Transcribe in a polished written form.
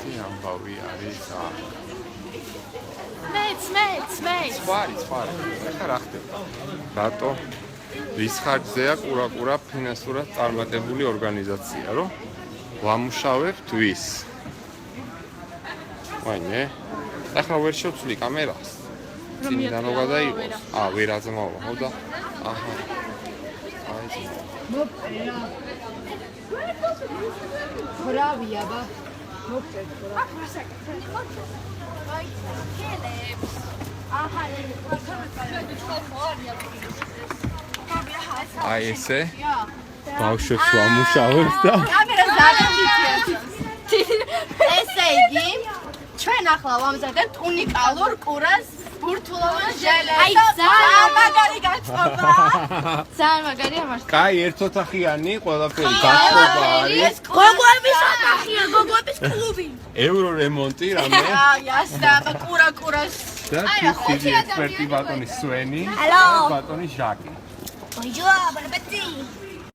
ერთი ამბავი არის მეც. სხვარი. ეხლა რა ხდება? რატო? რის ხარჯზეა კურაკურა ფინანსურად წარმატებული ორგანიზაცია, რომ ვამუშავებთ ვის? ვაიმე. ეხლა ვერ შევცვლი კამერას. წინიდან რო გადაიღოს. ვერ აზმავა, ხო და? აჰა. მოპერა. ხრავია ბა. მოპერა. აი ესე ბავშვებს ვამუშავებთ და კამერას დაგიჭირეთ. ესე იგი ჩვენ ახლა ვამზადებთ უნიკალურ კურას ბურთულოვან ჟელეს. აი ძალიან მაგარი გაწყობა. ძალიან მაგარია მართლა. კაი, ერთ ოთახიანი ყველაფერი გახდება არის. გოგოების ოთახია, გოგოების კლუბი. ევრო რემონტი რამე. აი, ასა კურას. და დიდი ექსპერტი ბატონი სვენი, Hello. ბატონი ჟაკი. Bonjour, bon appétit.